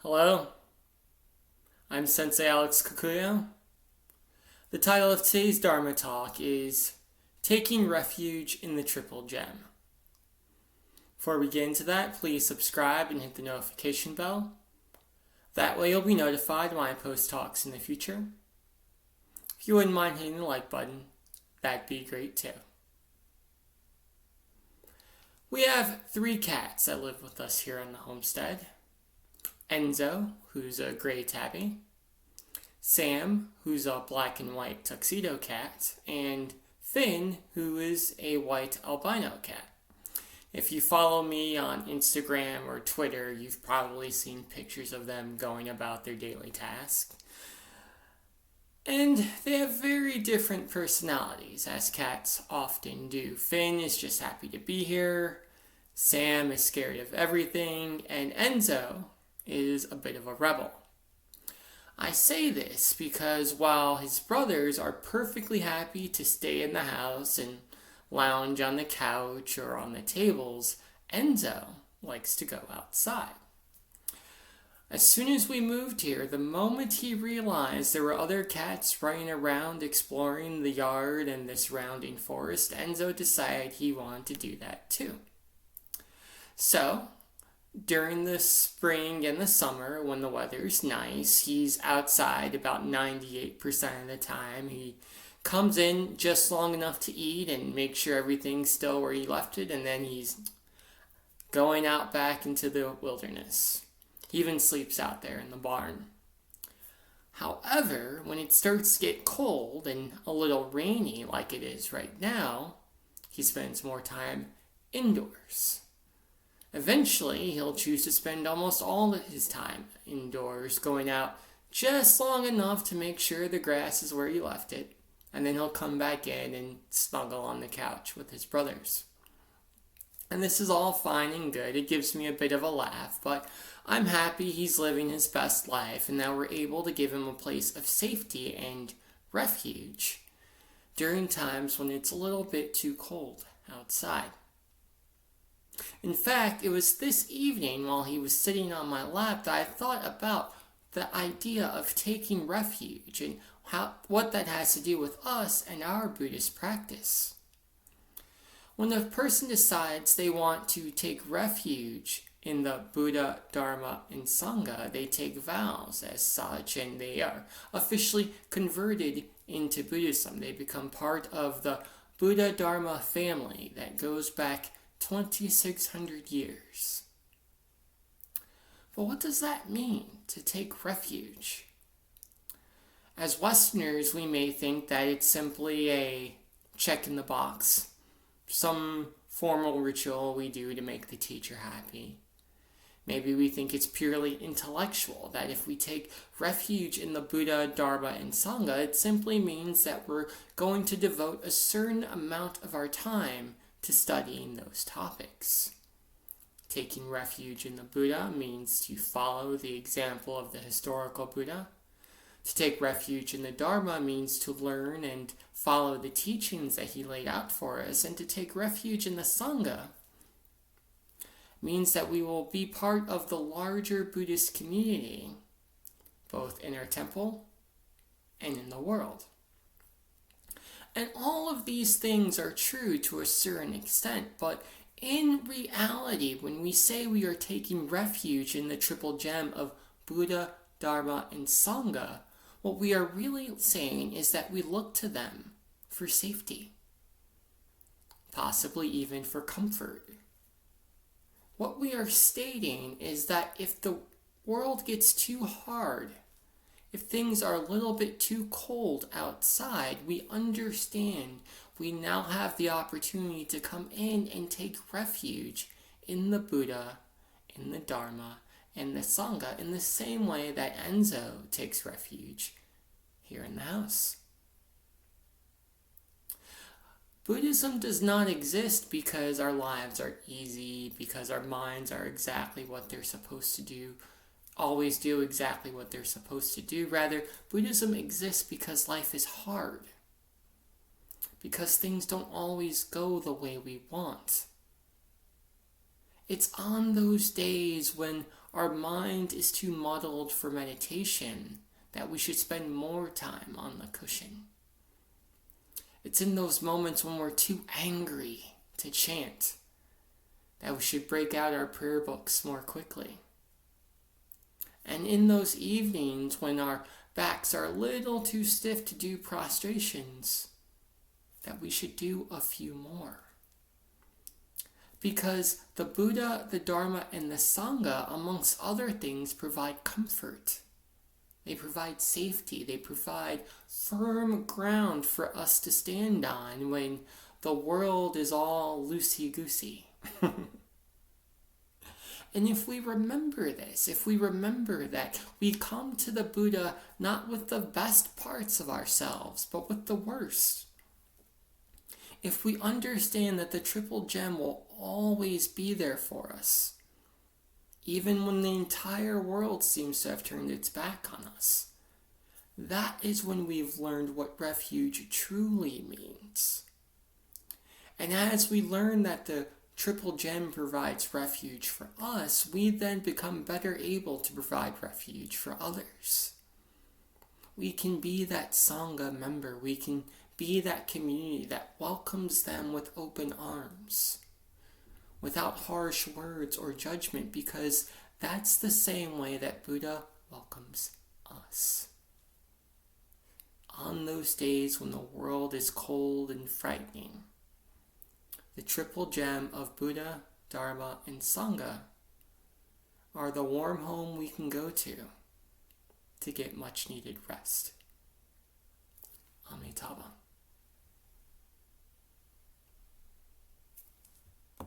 Hello, I'm Sensei Alex Kikuyo. The title of today's Dharma talk is Taking Refuge in the Triple Gem. Before we get into that, please subscribe and hit the notification bell. That way you'll be notified when I post talks in the future. If you wouldn't mind hitting the like button, that'd be great too. We have 3 cats that live with us here on the homestead. Enzo, who's a gray tabby, Sam, who's a black and white tuxedo cat, and Finn, who is a white albino cat. If you follow me on Instagram or Twitter, you've probably seen pictures of them going about their daily task. And they have very different personalities, as cats often do. Finn is just happy to be here, Sam is scared of everything, and Enzo is a bit of a rebel. I say this because while his brothers are perfectly happy to stay in the house and lounge on the couch or on the tables, Enzo likes to go outside. As soon as we moved here, the moment he realized there were other cats running around exploring the yard and the surrounding forest, Enzo decided he wanted to do that too. So, during the spring and the summer, when the weather's nice, he's outside about 98% of the time. He comes in just long enough to eat and make sure everything's still where he left it, and then he's going out back into the wilderness. He even sleeps out there in the barn. However, when it starts to get cold and a little rainy like it is right now, he spends more time indoors. Eventually, he'll choose to spend almost all of his time indoors, going out just long enough to make sure the grass is where he left it, and then he'll come back in and snuggle on the couch with his brothers. And this is all fine and good. It gives me a bit of a laugh, but I'm happy he's living his best life, and that we're able to give him a place of safety and refuge during times when it's a little bit too cold outside. In fact, it was this evening while he was sitting on my lap that I thought about the idea of taking refuge and what that has to do with us and our Buddhist practice. When a person decides they want to take refuge in the Buddha, Dharma, and Sangha, they take vows as such, and they are officially converted into Buddhism. They become part of the Buddha Dharma family that goes back 2,600 years. But what does that mean, to take refuge? As Westerners, we may think that it's simply a check in the box, some formal ritual we do to make the teacher happy. Maybe we think it's purely intellectual, that if we take refuge in the Buddha, Dharma, and Sangha, it simply means that we're going to devote a certain amount of our time to studying those topics. Taking refuge in the Buddha means to follow the example of the historical Buddha. To take refuge in the Dharma means to learn and follow the teachings that he laid out for us. And to take refuge in the Sangha means that we will be part of the larger Buddhist community, both in our temple and in the world. And all of these things are true to a certain extent, but in reality, when we say we are taking refuge in the triple gem of Buddha, Dharma, and Sangha, what we are really saying is that we look to them for safety, possibly even for comfort. What we are stating is that if the world gets too hard, if things are a little bit too cold outside, we understand we now have the opportunity to come in and take refuge in the Buddha, in the Dharma, and the Sangha in the same way that Enzo takes refuge here in the house. Buddhism does not exist because our lives are easy, because our minds are exactly what they're supposed to do, always do exactly what they're supposed to do. Rather, Buddhism exists because life is hard, because things don't always go the way we want. It's on those days when our mind is too muddled for meditation, that we should spend more time on the cushion. It's in those moments when we're too angry to chant that we should break out our prayer books more quickly. And in those evenings when our backs are a little too stiff to do prostrations, that we should do a few more. Because the Buddha, the Dharma, and the Sangha, amongst other things, provide comfort. They provide safety. They provide firm ground for us to stand on when the world is all loosey-goosey. And if we remember this, if we remember that we come to the Buddha not with the best parts of ourselves, but with the worst, if we understand that the triple gem will always be there for us, even when the entire world seems to have turned its back on us, that is when we've learned what refuge truly means. And as we learn that the triple gem provides refuge for us, we then become better able to provide refuge for others. We can be that Sangha member. We can be that community that welcomes them with open arms, without harsh words or judgment, because that's the same way that Buddha welcomes us. On those days when the world is cold and frightening, the triple gem of Buddha, Dharma, and Sangha are the warm home we can go to get much needed rest. Amitabha.